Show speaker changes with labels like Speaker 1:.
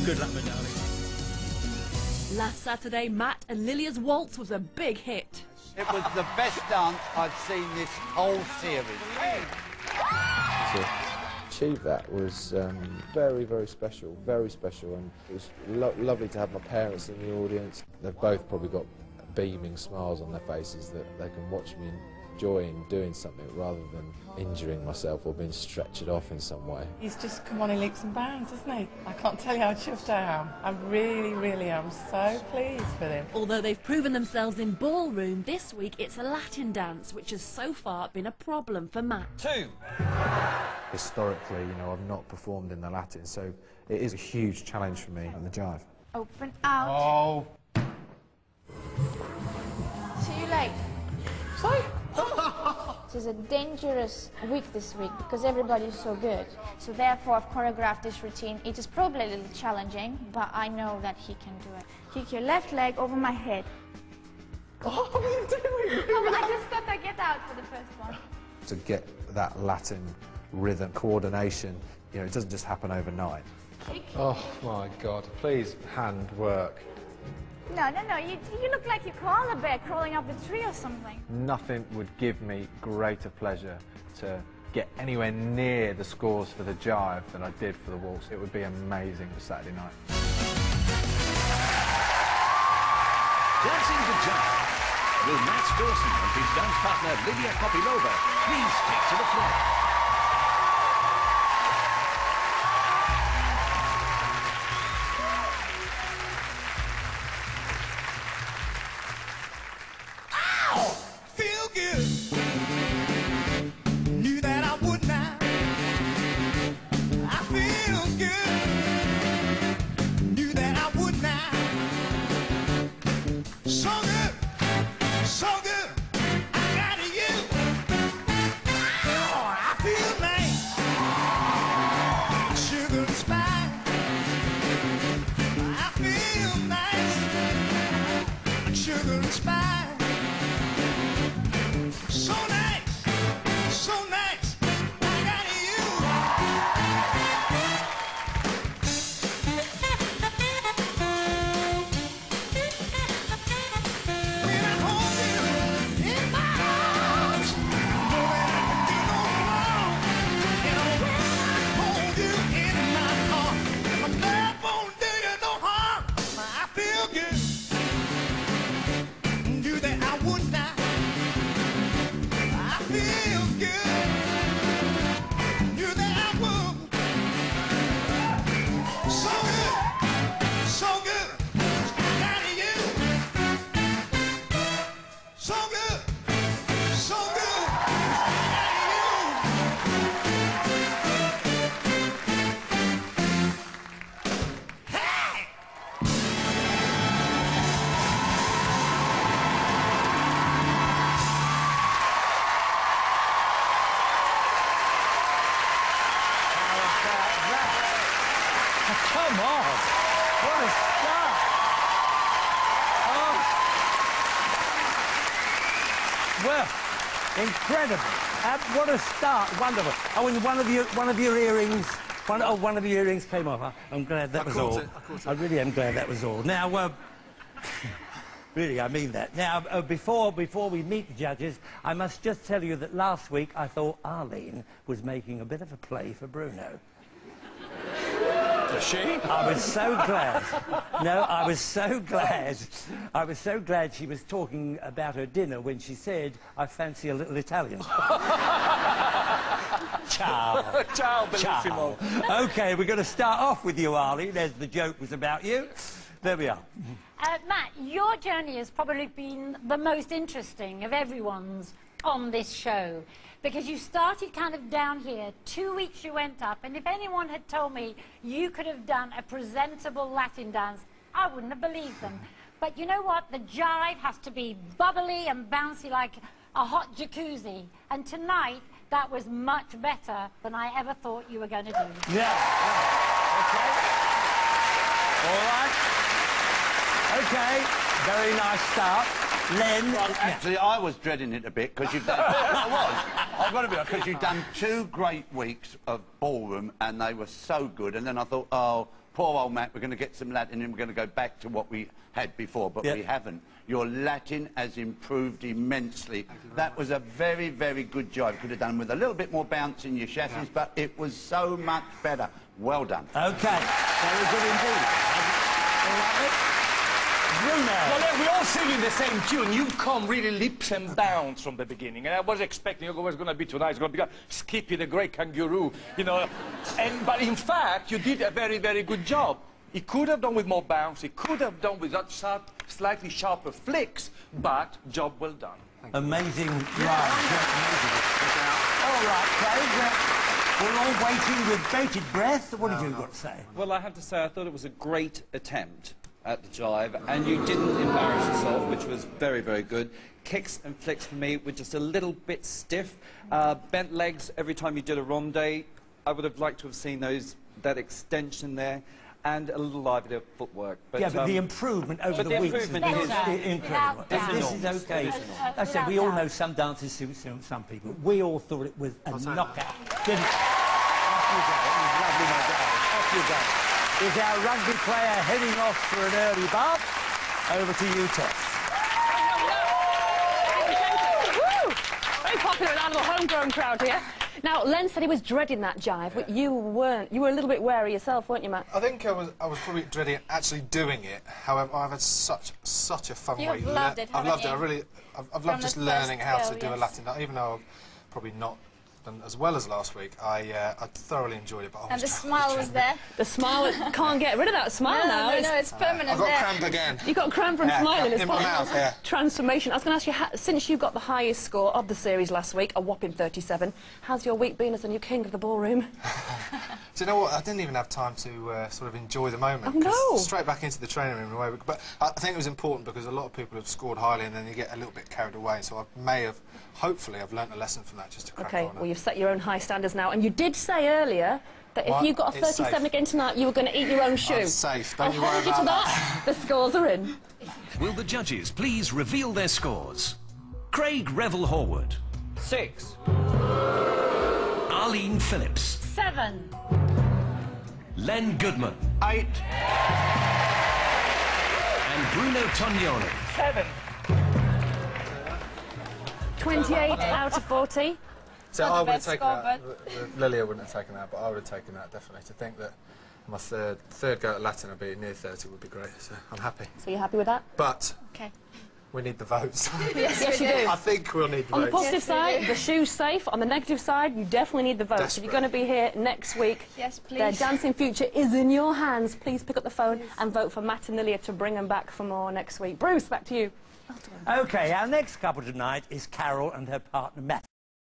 Speaker 1: Good luck, my darling.
Speaker 2: Last Saturday, Matt and Lilia's waltz was a big hit.
Speaker 3: It was the best dance I've seen this whole series.
Speaker 4: To achieve that was very, very special, and it was lovely to have my parents in the audience. They've both probably got beaming smiles on their faces that they can watch me enjoying doing something rather than injuring myself or being stretched off in some way.
Speaker 5: He's just come on in leaps and bounds, hasn't he? I can't tell you how chuffed I am. I really, really am so pleased with him.
Speaker 2: Although they've proven themselves in ballroom, this week it's a Latin dance, which has so far been a problem for Matt.
Speaker 3: 2.
Speaker 4: Historically, you know, I've not performed in the Latin, so it is a huge challenge for me in the jive.
Speaker 6: Open out.
Speaker 3: Oh.
Speaker 6: See you late.
Speaker 5: Sorry?
Speaker 6: It is a dangerous week this week because everybody is so good. So therefore I've choreographed this routine. It is probably a little challenging, but I know that he can do it. Kick your left leg over my head.
Speaker 5: Oh, what are you doing?
Speaker 6: Oh, I just thought I'd get out for the first one.
Speaker 4: To get that Latin rhythm, coordination, you know, it doesn't just happen overnight.
Speaker 6: Kick.
Speaker 7: Oh my God, please hand work.
Speaker 6: No, you look like you koala bear crawling up a tree or something.
Speaker 7: Nothing would give me greater pleasure to get anywhere near the scores for the jive than I did for the waltz. It would be amazing for Saturday night.
Speaker 8: Dancing the jive. Will Matt Dawson and his dance partner Lilia Kopilova please take to the floor?
Speaker 1: Come on! What a start! Oh. Well, incredible. What a start. Wonderful. Oh, and one of your earrings... one of your earrings came off. I'm glad that was all. I really am glad that was all. Now, really, I mean that. Now, before we meet the judges, I must just tell you that last week I thought Arlene was making a bit of a play for Bruno.
Speaker 8: She?
Speaker 1: I was so glad. No, I was so glad. I was so glad she was talking about her dinner when she said, "I fancy a little Italian." Ciao.
Speaker 8: Ciao, bellissimo.
Speaker 1: Ciao. OK, we're going to start off with you, Arlene, as the joke was about you. There we are.
Speaker 9: Matt, your journey has probably been the most interesting of everyone's on this show, because you started kind of down here, 2 weeks you went up, and if anyone had told me you could have done a presentable Latin dance, I wouldn't have believed them. But you know what? The jive has to be bubbly and bouncy like a hot jacuzzi, and tonight that was much better than I ever thought you were going to do.
Speaker 1: Yeah. OK. All right. OK. Very nice start. Len.
Speaker 3: Well, actually, I was dreading it a bit because you've done... I've got to be honest, because you've done 2 great weeks of ballroom and they were so good, and then I thought, oh, poor old Matt, we're going to get some Latin and we're going to go back to what we had before, but we haven't. Your Latin has improved immensely. That was a very, very good job. Could have done with a little bit more bounce in your chassis, but it was so much better. Well done.
Speaker 1: Okay, very good indeed. All right, Bruno.
Speaker 10: Well, we're all singing the same tune. You come really leaps and bounds from the beginning, and I was expecting it was going to be tonight. It's going to be Skippy the Great Kangaroo, you know. But in fact, you did a very, very good job. He could have done with more bounce. He could have done with that slightly sharper flicks, but job well done.
Speaker 1: Amazing ride. Amazing. All right, Craig. We're all waiting with bated breath. What did you got to say?
Speaker 11: Well, I have to say, I thought it was a great attempt at the jive, and you didn't embarrass yourself, which was very, very good. Kicks and flicks for me were just a little bit stiff. Bent legs every time you did a ronde. I would have liked to have seen that extension there, and a little livelier footwork. But,
Speaker 1: yeah, but the improvement over the weeks is incredible. This is okay. As I said, we all know some dances suit some people. We all thought it was a knockout. Didn't it? Off you go. It was lovely, my darling. Off you go. Is our rugby player heading off for an early bath? Over to you, Tess.
Speaker 12: Very popular with our homegrown crowd here. Now, Len said he was dreading that jive, but you weren't. You were a little bit wary yourself, weren't you, Matt?
Speaker 13: I think I was probably dreading actually doing it. However, I've had such a fun way.
Speaker 6: You've loved it,
Speaker 13: I've loved it. I've loved just learning how to do a
Speaker 6: yes.
Speaker 13: Latin dance, even though I've probably not done as well as last week. I thoroughly enjoyed it. But
Speaker 6: and the smile was there.
Speaker 12: The smile, can't get rid of that smile now.
Speaker 6: No, it's permanent.
Speaker 13: I got crammed again.
Speaker 12: You got crammed from smiling. It's
Speaker 13: in my mouth. Yeah.
Speaker 12: Transformation. I was going to ask you, since you got the highest score of the series last week, a whopping 37, how's your week been as the new king of the ballroom?
Speaker 13: Do you know what? I didn't even have time to sort of enjoy the moment.
Speaker 12: Oh, no.
Speaker 13: Straight back into the training room. But I think it was important because a lot of people have scored highly and then you get a little bit carried away. So hopefully I've learnt a lesson from that just to crack on.
Speaker 12: Okay, well, you've set your own high standards now. And you did say earlier that if you got a 37 again tonight, you were going to eat your own shoe.
Speaker 13: I'm safe. Don't you
Speaker 12: I'll
Speaker 13: worry
Speaker 12: hold you to
Speaker 13: about
Speaker 12: that. The scores are in.
Speaker 8: Will the judges please reveal their scores? Craig Revel Horwood.
Speaker 10: 6.
Speaker 8: Arlene Phillips.
Speaker 9: 7.
Speaker 8: Len Goodman.
Speaker 3: 8.
Speaker 8: And Bruno Tognoni.
Speaker 10: 7.
Speaker 12: 28 out of 40.
Speaker 13: So I would have taken that. Lilia wouldn't have taken that, but I would have taken that definitely. To think that my third go at Latin would be near 30 would be great. So I'm happy.
Speaker 12: So you're happy with that?
Speaker 13: But
Speaker 6: Okay.
Speaker 13: we need the votes.
Speaker 12: Yes, you do.
Speaker 13: I think we'll need the
Speaker 12: On
Speaker 13: votes.
Speaker 12: the positive side, the shoe's safe. On the negative side, you definitely need the votes.
Speaker 13: Desperate.
Speaker 12: If you're going to be here next week,
Speaker 6: Yes, please.
Speaker 12: their dancing future is in your hands. Please pick up the phone and vote for Matt and Lilia to bring them back for more next week. Bruce, back to you.
Speaker 1: Okay, our next couple tonight is Carol and her partner, Matt.